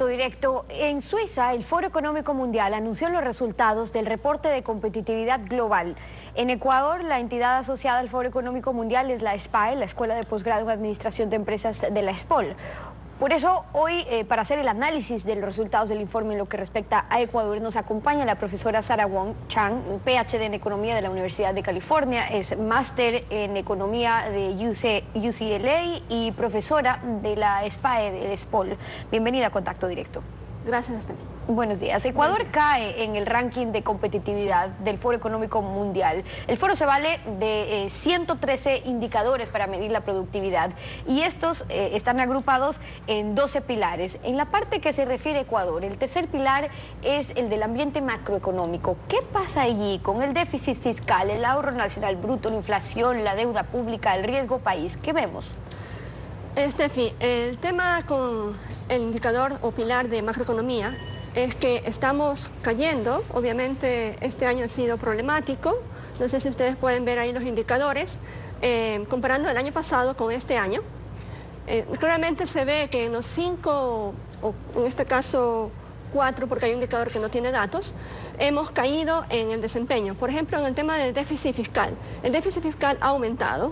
Contacto Directo. En Suiza, el Foro Económico Mundial anunció los resultados del reporte de competitividad global. En Ecuador, la entidad asociada al Foro Económico Mundial es la SPAE, la Escuela de Posgrado en Administración de Empresas de la ESPOL. Por eso, hoy, para hacer el análisis de los resultados del informe en lo que respecta a Ecuador, nos acompaña la profesora Sara Wong Chang, PhD en Economía de la Universidad de California, es máster en Economía de UCLA y profesora de la SPAE de ESPOL. Bienvenida a Contacto Directo. Gracias, Esther. Buenos días. Ecuador cae en el ranking de competitividad del Foro Económico Mundial. El foro se vale de 113 indicadores para medir la productividad y estos están agrupados en 12 pilares. En la parte que se refiere a Ecuador, el tercer pilar es el del ambiente macroeconómico. ¿Qué pasa allí con el déficit fiscal, el ahorro nacional bruto, la inflación, la deuda pública, el riesgo país? ¿Qué vemos? Estefi, el tema con el indicador o pilar de macroeconomía es que estamos cayendo. Obviamente este año ha sido problemático. No sé si ustedes pueden ver ahí los indicadores, comparando el año pasado con este año. Claramente se ve que en los 5, o en este caso 4, porque hay un indicador que no tiene datos, hemos caído en el desempeño. Por ejemplo, en el tema del déficit fiscal. El déficit fiscal ha aumentado.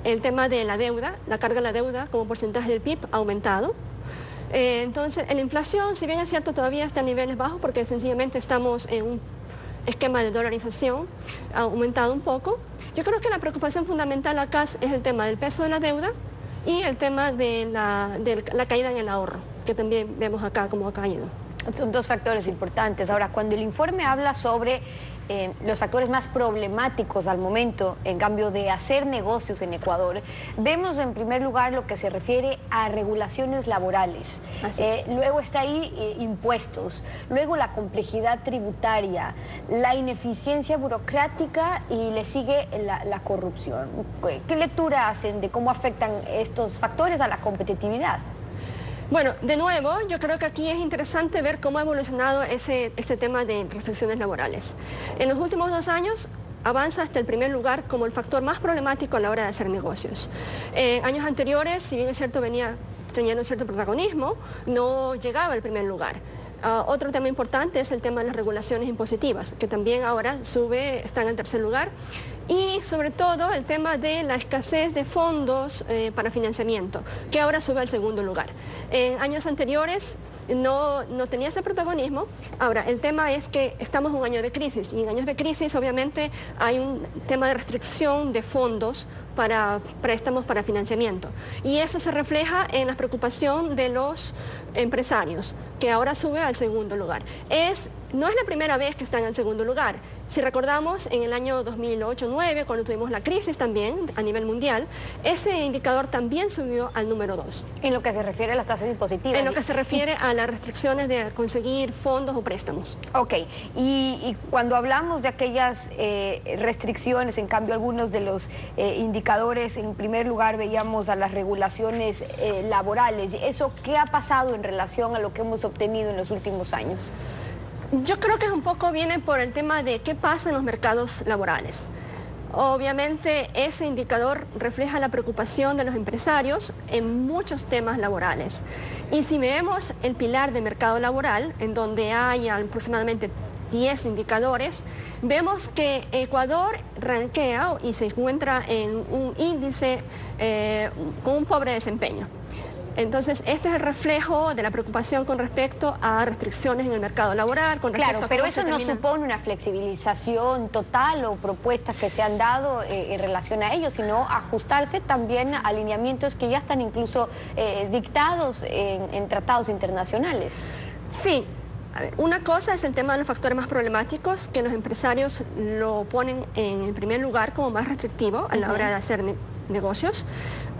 El tema de la deuda, la carga de la deuda como porcentaje del PIB ha aumentado. Entonces, la inflación, si bien es cierto, todavía está a niveles bajos porque sencillamente estamos en un esquema de dolarización, ha aumentado un poco. Yo creo que la preocupación fundamental acá es el tema del peso de la deuda y el tema de la caída en el ahorro, que también vemos acá cómo ha caído. Son dos factores importantes. Ahora, cuando el informe habla sobre los factores más problemáticos al momento, en cambio, de hacer negocios en Ecuador, vemos en primer lugar lo que se refiere a regulaciones laborales. Luego está ahí impuestos, luego la complejidad tributaria, la ineficiencia burocrática y le sigue la corrupción. ¿Qué lectura hacen de cómo afectan estos factores a la competitividad? Bueno, de nuevo, yo creo que aquí es interesante ver cómo ha evolucionado ese tema de restricciones laborales. En los últimos 2 años avanza hasta el primer lugar como el factor más problemático a la hora de hacer negocios. En años anteriores, si bien es cierto, venía teniendo cierto protagonismo, no llegaba al primer lugar. Otro tema importante es el tema de las regulaciones impositivas, que también ahora está en el tercer lugar. Y sobre todo el tema de la escasez de fondos para financiamiento, que ahora sube al segundo lugar. En años anteriores no tenía ese protagonismo. Ahora, el tema es que estamos en un año de crisis, y en años de crisis obviamente hay un tema de restricción de fondos para préstamos para financiamiento. Y eso se refleja en la preocupación de los empresarios, que ahora sube al segundo lugar. No es la primera vez que está en el segundo lugar. Si recordamos, en el año 2008-2009, cuando tuvimos la crisis también a nivel mundial, ese indicador también subió al número 2. En lo que se refiere a las tasas impositivas. En lo que se refiere a las restricciones de conseguir fondos o préstamos. Ok, y cuando hablamos de aquellas restricciones, en cambio algunos de los indicadores, en primer lugar veíamos a las regulaciones laborales. ¿Eso qué ha pasado en relación a lo que hemos obtenido en los últimos años? Yo creo que un poco viene por el tema de qué pasa en los mercados laborales. Obviamente ese indicador refleja la preocupación de los empresarios en muchos temas laborales. Y si vemos el pilar de mercado laboral, en donde hay aproximadamente 10 indicadores, vemos que Ecuador rankea y se encuentra en un índice con un pobre desempeño. Entonces, este es el reflejo de la preocupación con respecto a restricciones en el mercado laboral. Claro, pero eso no supone una flexibilización total o propuestas que se han dado en relación a ello, sino ajustarse también a alineamientos que ya están incluso dictados en tratados internacionales. Sí. A ver, una cosa es el tema de los factores más problemáticos, que los empresarios lo ponen en el primer lugar como más restrictivo a la hora de hacer negocios,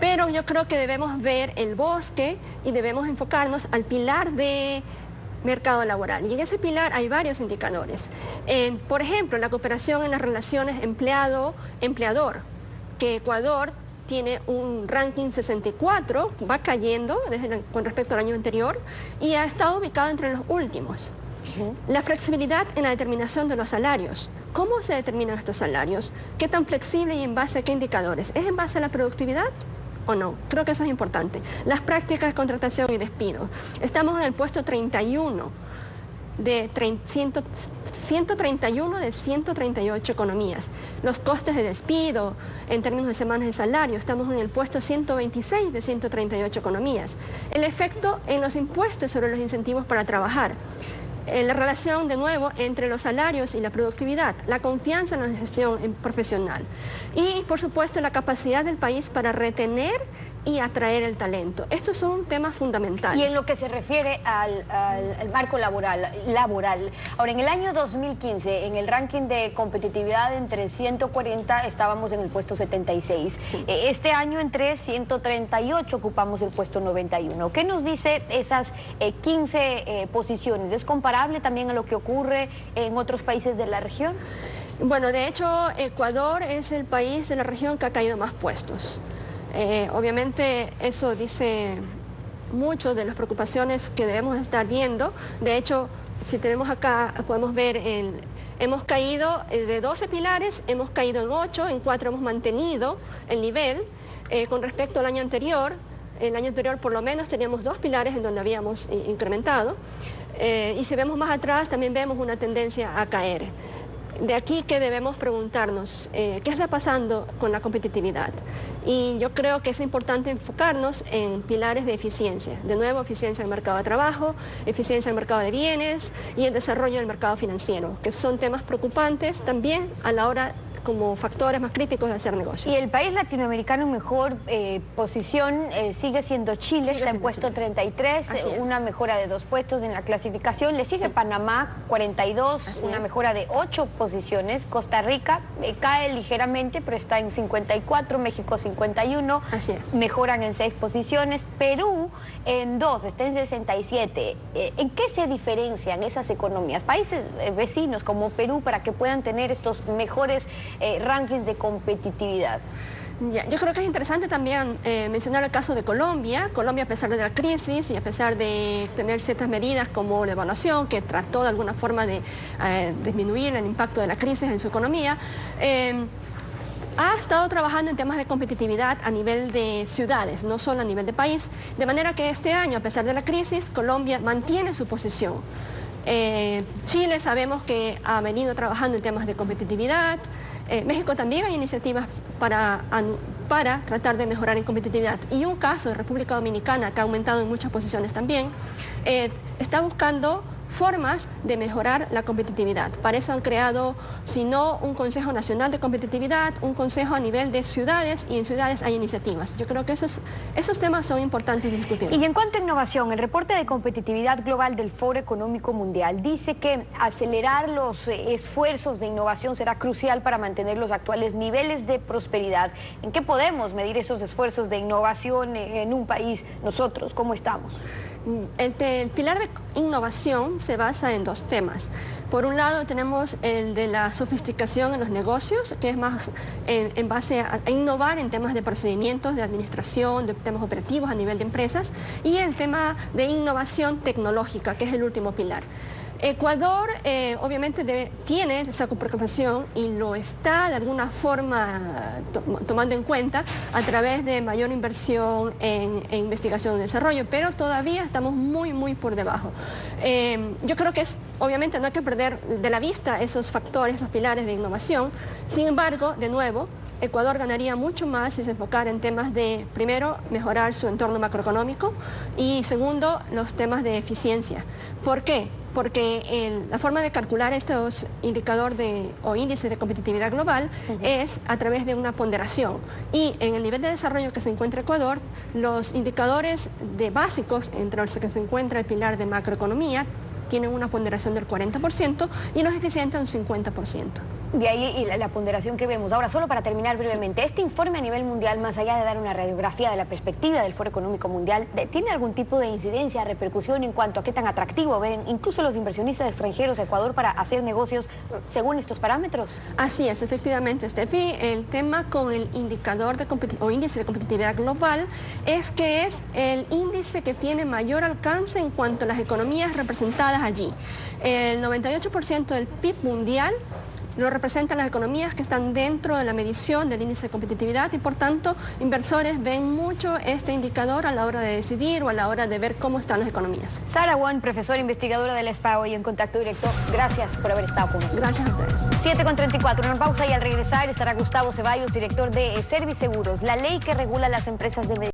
pero yo creo que debemos ver el bosque y debemos enfocarnos al pilar de mercado laboral. Y en ese pilar hay varios indicadores. Por ejemplo, la cooperación en las relaciones empleado-empleador, que Ecuador tiene un ranking 64, va cayendo con respecto al año anterior y ha estado ubicado entre los últimos. La flexibilidad en la determinación de los salarios. ¿Cómo se determinan estos salarios? ¿Qué tan flexible y en base a qué indicadores? ¿Es en base a la productividad o no. Creo que eso es importante. Las prácticas de contratación y despido. Estamos en el puesto 31 de 131 de 138 economías. Los costes de despido en términos de semanas de salario, estamos en el puesto 126 de 138 economías. El efecto en los impuestos sobre los incentivos para trabajar. La relación, de nuevo, entre los salarios y la productividad, la confianza en la gestión profesional y, por supuesto, la capacidad del país para retener y atraer el talento. Estos son temas fundamentales. Y en lo que se refiere al marco laboral. Ahora, en el año 2015, en el ranking de competitividad entre 140 estábamos en el puesto 76. Sí. Este año entre 138 ocupamos el puesto 91. ¿Qué nos dice esas 15 posiciones? ¿Es comparable también a lo que ocurre en otros países de la región? Bueno, de hecho, Ecuador es el país de la región que ha caído más puestos. Obviamente eso dice mucho de las preocupaciones que debemos estar viendo. De hecho, si tenemos acá, podemos ver, hemos caído de 12 pilares, hemos caído en 8, en 4 hemos mantenido el nivel con respecto al año anterior. El año anterior por lo menos teníamos 2 pilares en donde habíamos incrementado. Y si vemos más atrás también vemos una tendencia a caer. De aquí que debemos preguntarnos qué está pasando con la competitividad. Y yo creo que es importante enfocarnos en pilares de eficiencia. De nuevo, eficiencia en el mercado de trabajo, eficiencia en el mercado de bienes y el desarrollo del mercado financiero, que son temas preocupantes también a la hora como factores más críticos de hacer negocios. Y el país latinoamericano en mejor posición sigue siendo Chile, está en puesto 33, una mejora de 2 puestos en la clasificación. Le sigue Panamá, 42, una mejora de 8 posiciones. Costa Rica cae ligeramente, pero está en 54, México 51, mejoran en 6 posiciones. Perú en 2, está en 67. ¿En qué se diferencian esas economías? Países vecinos como Perú, para que puedan tener estos mejores rankings de competitividad. Yo creo que es interesante también mencionar el caso de Colombia. Colombia, a pesar de la crisis y a pesar de tener ciertas medidas como la devaluación, que trató de alguna forma de disminuir el impacto de la crisis en su economía, ha estado trabajando en temas de competitividad a nivel de ciudades, no solo a nivel de país, de manera que este año, a pesar de la crisis, Colombia mantiene su posición. Chile sabemos que ha venido trabajando en temas de competitividad. México también hay iniciativas para tratar de mejorar en competitividad. Y un caso de República Dominicana, que ha aumentado en muchas posiciones también, está buscando formas de mejorar la competitividad. Para eso han creado, si no un Consejo Nacional de Competitividad, un consejo a nivel de ciudades, y en ciudades hay iniciativas. Yo creo que esos temas son importantes de discutir. Y en cuanto a innovación, el reporte de competitividad global del Foro Económico Mundial dice que acelerar los esfuerzos de innovación será crucial para mantener los actuales niveles de prosperidad. ¿En qué podemos medir esos esfuerzos de innovación en un país? Nosotros, ¿cómo estamos? El pilar de innovación se basa en 2 temas. Por un lado tenemos el de la sofisticación en los negocios, que es más en base a innovar en temas de procedimientos, de administración, de temas operativos a nivel de empresas, y el tema de innovación tecnológica, que es el último pilar. Ecuador obviamente tiene esa preocupación y lo está de alguna forma tomando en cuenta a través de mayor inversión en investigación y desarrollo, pero todavía estamos muy por debajo. Yo creo que obviamente no hay que perder de la vista esos factores, esos pilares de innovación. Sin embargo, de nuevo, Ecuador ganaría mucho más si se enfocara en temas de, primero, mejorar su entorno macroeconómico y segundo, los temas de eficiencia. ¿Por qué? Porque la forma de calcular estos indicadores o índices de competitividad global es a través de una ponderación. Y en el nivel de desarrollo que se encuentra Ecuador, los indicadores básicos entre los que se encuentra el pilar de macroeconomía tienen una ponderación del 40% y los eficientes un 50%. De ahí la ponderación que vemos. Ahora, solo para terminar brevemente, este informe a nivel mundial, más allá de dar una radiografía de la perspectiva del Foro Económico Mundial, ¿tiene algún tipo de incidencia, repercusión en cuanto a qué tan atractivo ven incluso los inversionistas extranjeros a Ecuador para hacer negocios según estos parámetros? Así es, efectivamente, Steffi. El tema con el indicador o índice de competitividad global es que es el índice que tiene mayor alcance en cuanto a las economías representadas allí. El 98% del PIB mundial lo representan las economías que están dentro de la medición del índice de competitividad y por tanto inversores ven mucho este indicador a la hora de decidir o a la hora de ver cómo están las economías. Sara Won, profesora investigadora de la SPA, hoy en Contacto Directo. Gracias por haber estado con nosotros. Gracias a ustedes. 7:34, una pausa y al regresar estará Gustavo Ceballos, director de Serviceguros, la ley que regula las empresas de